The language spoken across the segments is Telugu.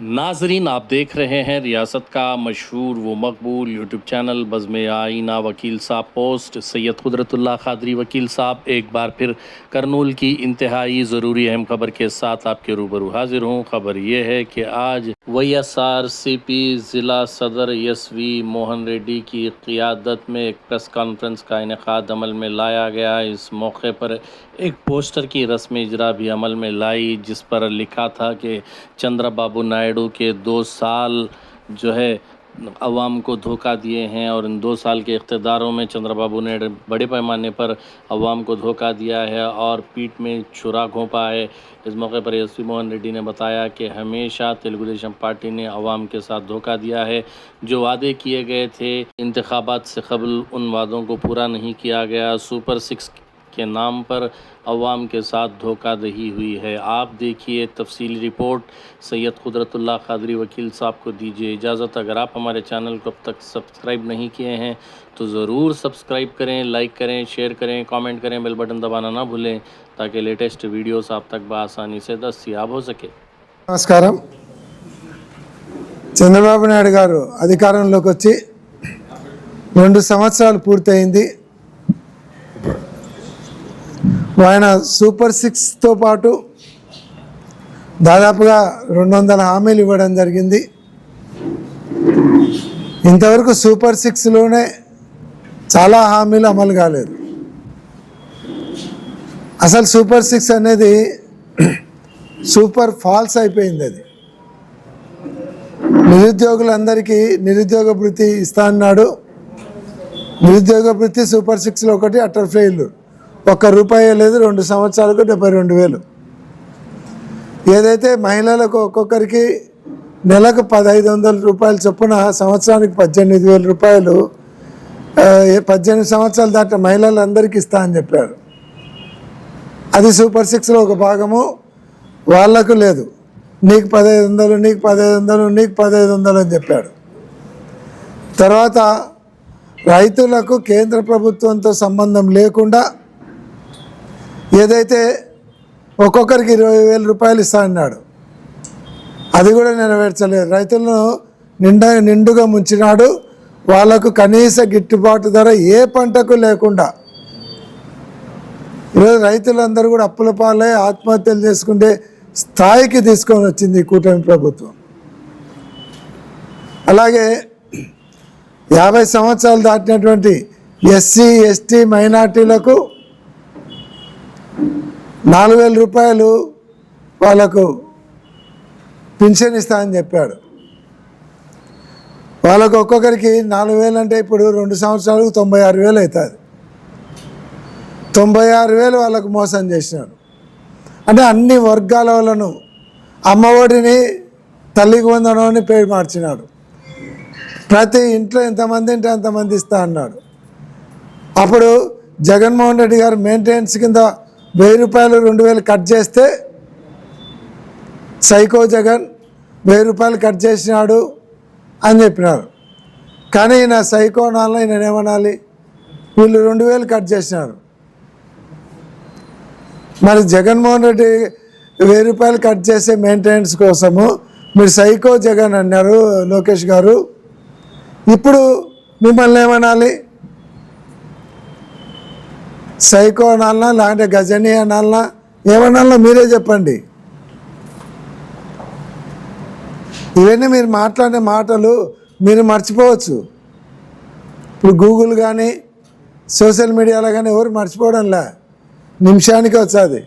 नाजरीन, आप देख रहे हैं रियासत का मशहूर व मकबूल यूट्यूब चैनल बज़्म आईना वकील साहब पोस्ट। सैयद कुदरतुल्लाह क़ादरी वकील साहब एक बार फिर करनूल की इंतहाई ज़रूरी अहम खबर के साथ आपके रूबरू हाजिर हूँ। खबर ये है कि आज YSRCP ज़िला सदर SV मोहन रेड्डी की क़ियादत में एक प्रेस कॉन्फ्रेंस का इनेकाद अमल में लाया गया। इस मौके पर एक पोस्टर की रस्म इजरा भी अमल में लाई, जिस पर लिखा था कि चंद्रबाबू नायडू के 2 साल जो है अवाम को धोखा दिए हैं और इन 2 साल के इक़्तिदारों में चंद्रबाबू ने बड़े पैमाने पर अवाम को धोखा दिया है और पीठ में छुरा घोंपा है। इस मौके पर SV मोहन रेड्डी ने बताया कि हमेशा तेलुगु देशम पार्टी ने अवाम के साथ धोखा दिया है। जो वादे किए गए थे इंतखाबात से कबल, उन वादों को पूरा नहीं किया गया। सुपर 6 के नाम पर अवाम के साथ धोखाधड़ी हुई है। आप देखिए तफसीली रिपोर्ट। सैयद कुदरतुल्लाह क़ादरी वकील साहब को दीजिए इजाज़त। अगर आप हमारे चैनल को अब तक सब्सक्राइब नहीं किए हैं तो ज़रूर सब्सक्राइब करें, लाइक करें, शेयर करें, कमेंट करें, बेल बटन दबाना ना भूलें ताकि लेटेस्ट वीडियोस आप तक बआसानी से दस्तयाब हो सके। నమస్కారం. చంద్రబాబు నాయుడు గారు అధికారంలోకి వచ్చి 2 సంవత్సరాలు పూర్తయింది. ఆయన సూపర్ 6తో పాటు దాదాపుగా 200 హామీలు ఇవ్వడం జరిగింది. ఇంతవరకు సూపర్ 6లోనే చాలా హామీలు అమలు కాలేదు. అసలు సూపర్ 6 అనేది సూపర్ ఫాల్స్ అయిపోయింది. అది నిరుద్యోగులందరికీ నిరుద్యోగ భృతి ఇస్తా అన్నాడు. నిరుద్యోగ భృతి సూపర్ 6లో ఒకటి అటర్ ఫెయిల్. ₹1 లేదు. 2 సంవత్సరాలకు 72,000. ఏదైతే మహిళలకు ఒక్కొక్కరికి నెలకు ₹1,500 చొప్పున సంవత్సరానికి ₹18,000 18 సంవత్సరాలు దాటిన మహిళలందరికీ ఇస్తా అని చెప్పారు. అది సూపర్ 6లో ఒక భాగము. వాళ్లకు లేదు. నీకు 1,500, నీకు 1,500, నీకు 1,500 అని చెప్పాడు. తర్వాత రైతులకు కేంద్ర ప్రభుత్వంతో సంబంధం లేకుండా ఏదైతే ఒక్కొక్కరికి ₹20,000 ఇస్తా అన్నాడు, అది కూడా నెరవేర్చలేదు. రైతులను నిండుగా ముంచినాడు. వాళ్లకు కనీస గిట్టుబాటు ధర ఏ పంటకు లేకుండా ఈరోజు రైతులందరూ కూడా అప్పుల పాలై ఆత్మహత్యలు చేసుకునే స్థాయికి తీసుకొని వచ్చింది ఈ కూటమి ప్రభుత్వం. అలాగే 50 సంవత్సరాలు దాటినటువంటి SC, ST మైనార్టీలకు ₹4,000 వాళ్ళకు పింఛన్ ఇస్తా అని చెప్పాడు. వాళ్ళకు ఒక్కొక్కరికి 4,000 అంటే ఇప్పుడు 2 సంవత్సరాలకు 96,000 అవుతుంది. 96,000 వాళ్ళకు మోసం చేసినాడు. అంటే అన్ని వర్గాల వాళ్ళను అమ్మఒడిని, తల్లికి వందనాన్ని పేరు మార్చినాడు. ప్రతి ఇంట్లో ఎంతమంది అంటే అంతమంది ఇస్తా అన్నాడు. అప్పుడు జగన్మోహన్ రెడ్డి గారు మెయింటెనెన్స్ కింద ₹1,000, ₹2,000 కట్ చేస్తే సైకో జగన్ ₹1,000 కట్ చేసినాడు అని చెప్పినారు. కానీ ఈయన సైకో అనాలి, ఈయన ఏమనాలి? వీళ్ళు 2,000 కట్ చేసినారు. మరి జగన్మోహన్ రెడ్డి ₹1,000 కట్ చేసే మెయింటెనెన్స్ కోసము మీరు సైకో జగన్ అన్నారు లోకేష్ గారు. ఇప్పుడు మిమ్మల్ని ఏమనాలి? సైకో అనాలనా, లేదంటే గజని అనాలనా, ఏమనాలనా మీరే చెప్పండి. ఇవన్నీ మీరు మాట్లాడే మాటలు మీరు మర్చిపోవచ్చు. ఇప్పుడు గూగుల్ కానీ సోషల్ మీడియాలో కానీ ఎవరు మర్చిపోవడంలే, నిమిషానికి వచ్చేది.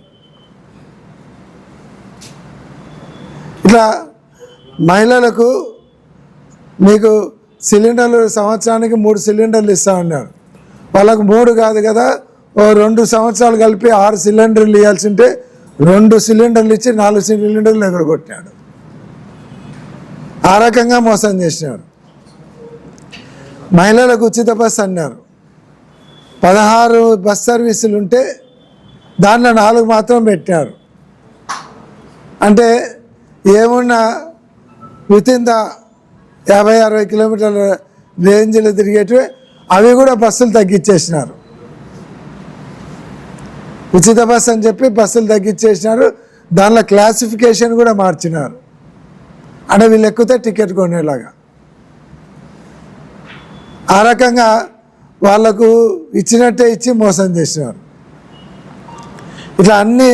ఇట్లా మహిళలకు మీకు సిలిండర్లు సంవత్సరానికి 3 సిలిండర్లు ఇస్తా ఉన్నారు. వాళ్ళకు 3 కాదు కదా, 2 సంవత్సరాలు కలిపి 6 సిలిండర్లు ఇవ్వాల్సి ఉంటే 2 సిలిండర్లు ఇచ్చి 4 సిలిండర్లు ఎగరగొట్టినాడు. ఆ రకంగా మోసం చేసినాడు. మహిళలకు ఉచిత బస్ అన్నారు. 16 బస్ సర్వీసులు ఉంటే దాంట్లో 4 మాత్రం పెట్టారు. అంటే ఏమున్నా వితిన్ ద 50-60 కిలోమీటర్ల రేంజ్లో తిరిగేటివి అవి కూడా బస్సులు తగ్గించేసినారు. ఉచిత బస్ అని చెప్పి బస్సులు తగ్గించేసినారు. దానిలో క్లాసిఫికేషన్ కూడా మార్చినారు. అంటే వీళ్ళు ఎక్కితే టికెట్ కొనేలాగా. ఆ రకంగా వాళ్ళకు ఇచ్చినట్టే ఇచ్చి మోసం చేసినారు. ఇట్లా అన్నీ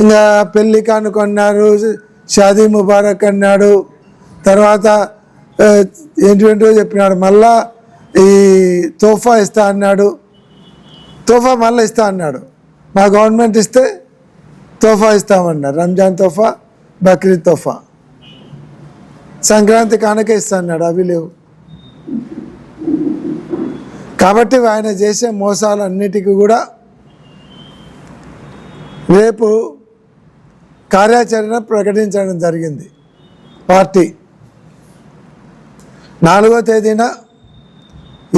ఇంకా పెళ్ళి కానుక అన్నారు, షాదీ ముబారక్ అన్నాడు, తర్వాత ఏంటో చెప్పినాడు. మళ్ళా ఈ తోఫా ఇస్తా అన్నాడు, తోఫా మళ్ళీ ఇస్తా అన్నాడు. మా గవర్నమెంట్ ఇస్తే తోఫా ఇస్తామన్నారు. రంజాన్ తోఫా, బక్రీద్ తోఫా, సంక్రాంతి కానుక ఇస్తా అన్నాడు. అవి లేవు. కాబట్టి ఆయన చేసే మోసాలన్నిటికీ కూడా రేపు కార్యాచరణ ప్రకటించడం జరిగింది. పార్టీ 4వ తేదీన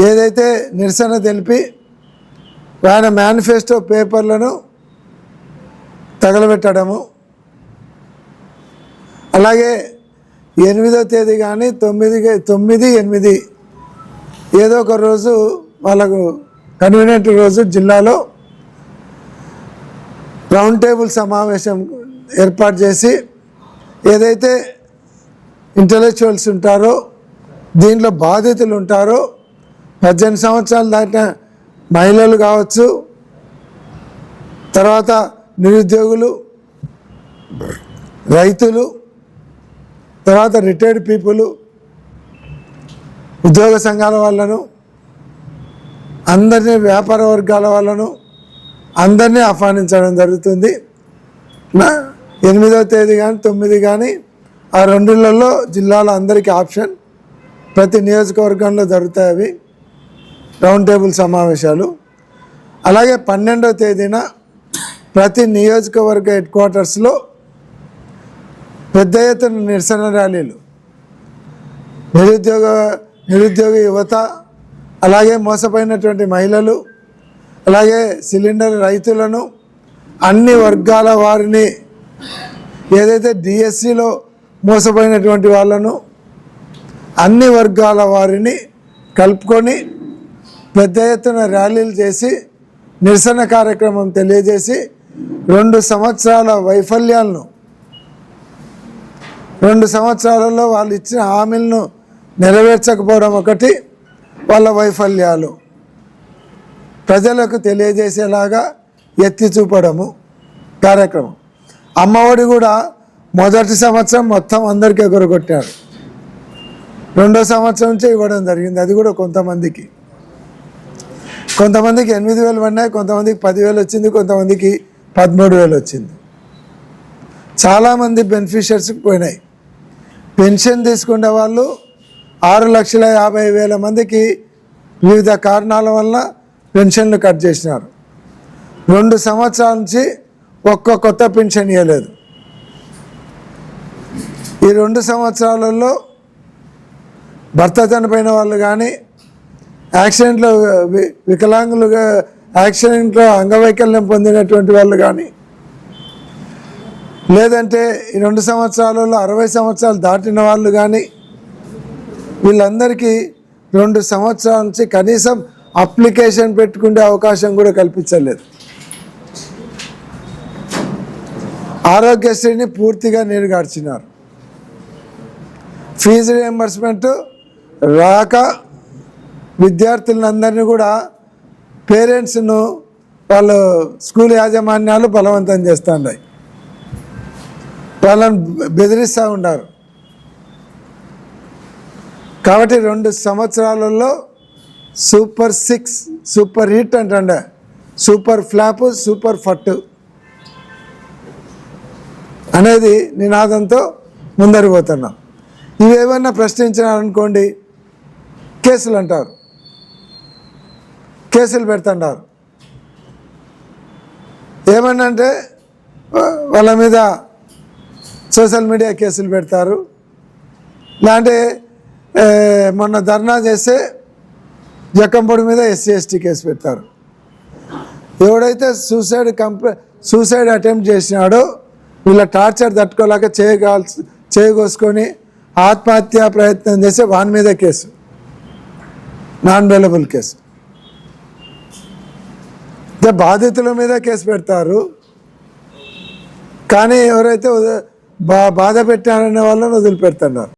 ఏదైతే నిరసన తెలిపి ఆయన మేనిఫెస్టో పేపర్లను తగలబెట్టడము, అలాగే 8వ తేదీ కానీ 9, 8 ఏదో ఒక రోజు వాళ్ళకు కన్వీనియంట్ రోజు జిల్లాలో రౌండ్ టేబుల్ సమావేశం ఏర్పాటు చేసి ఏదైతే ఇంటలెక్చువల్స్ ఉంటారో, దీంట్లో బాధితులు ఉంటారో, 18 సంవత్సరాలు దాటిన మహిళలు కావచ్చు, తర్వాత నిరుద్యోగులు, రైతులు, తర్వాత రిటైర్డ్ పీపుల్, ఉద్యోగ సంఘాల వాళ్ళను, అందరినీ, వ్యాపార వర్గాల వాళ్ళను అందరినీ ఆహ్వానించడం జరుగుతుంది. 8వ తేదీ కానీ 9 కానీ ఆ రెండులలో జిల్లాలో అందరికీ ఆప్షన్, ప్రతి నియోజకవర్గంలో జరుగుతాయి అవి రౌండ్ టేబుల్ సమావేశాలు. అలాగే 12వ తేదీన ప్రతి నియోజకవర్గ హెడ్ క్వార్టర్స్లో పెద్ద ఎత్తున నిరసన ర్యాలీలు, నిరుద్యోగ యువత, అలాగే మోసపోయినటువంటి మహిళలు, అలాగే సిలిండర్ రైతులను, అన్ని వర్గాల వారిని, ఏదైతే డిఎస్సిలో మోసపోయినటువంటి వాళ్ళను, అన్ని వర్గాల వారిని కలుపుకొని పెద్ద ఎత్తున ర్యాలీలు చేసి నిరసన కార్యక్రమం తెలియజేసి 2 సంవత్సరాల వైఫల్యాలను, 2 సంవత్సరాలలో వాళ్ళు ఇచ్చిన హామీలను నెరవేర్చకపోవడం ఒకటి వాళ్ళ వైఫల్యాలు ప్రజలకు తెలియజేసేలాగా ఎత్తి చూపడము కార్యక్రమం. అమ్మఒడి కూడా మొదటి సంవత్సరం మొత్తం అందరికీ ఎగురగొట్టారు. 2వ సంవత్సరం నుంచి ఇవ్వడం జరిగింది. అది కూడా కొంతమందికి 8,000 పడినాయి, కొంతమందికి 10,000 వచ్చింది, కొంతమందికి 13,000 వచ్చింది. చాలామంది బెనిఫిషియర్స్కి పోయినాయి. పెన్షన్ తీసుకునే వాళ్ళు 6,50,000 మందికి వివిధ కారణాల వల్ల పెన్షన్లు కట్ చేసినారు. 2 సంవత్సరాల నుంచి ఒక్క కొత్త పెన్షన్ ఇవ్వలేదు. ఈ 2 సంవత్సరాలలో భర్త చనిపోయిన వాళ్ళు కానీ, యాక్సిడెంట్లో వికలాంగులుగా, యాక్సిడెంట్లో అంగవైకల్యం పొందినటువంటి వాళ్ళు కానీ, లేదంటే ఈ 2 సంవత్సరాలలో 60 సంవత్సరాలు దాటిన వాళ్ళు కానీ, వీళ్ళందరికీ 2 సంవత్సరాల నుంచి కనీసం అప్లికేషన్ పెట్టుకునే అవకాశం కూడా కల్పించలేదు. ఆరోగ్యశ్రీని పూర్తిగా నీరుగార్చినారు. ఫీజు రియంబర్స్మెంట్ రాక విద్యార్థులందరినీ కూడా పేరెంట్స్ను వాళ్ళు స్కూల్ యాజమాన్యాలు బలవంతం చేస్తున్నాయి, వాళ్ళని బెదిరిస్తూ ఉన్నారు. కాబట్టి 2 సంవత్సరాలలో సూపర్ 6, సూపర్ హిట్ అంటే సూపర్ ఫ్లాప్, సూపర్ ఫట్ అనేది నినాదంతో ముందరిపోతున్నాం. ఇవేమన్నా ప్రశ్నించినారనుకోండి కేసులు అంటారు, కేసులు పెడుతుంటారు. ఏమన్నంటే వాళ్ళ మీద సోషల్ మీడియా కేసులు పెడతారు. ఇలాంటి మొన్న ధర్నా చేస్తే జక్కంపొడి మీద SC ST కేసు పెడతారు. ఎవడైతే సూసైడ్ అటెంప్ట్ చేసినాడో వీళ్ళ టార్చర్ తట్టుకోలేక చేయగోసుకొని ఆత్మహత్యా ప్రయత్నం చేస్తే వాని మీద కేసు, నాన్ బెయిలబుల్ కేసు. బాధితుల మీద కేసు పెడతారు. కానీ ఎవరైతే బాధ పెట్టారనే వాళ్ళని వదిలిపెడుతున్నారు.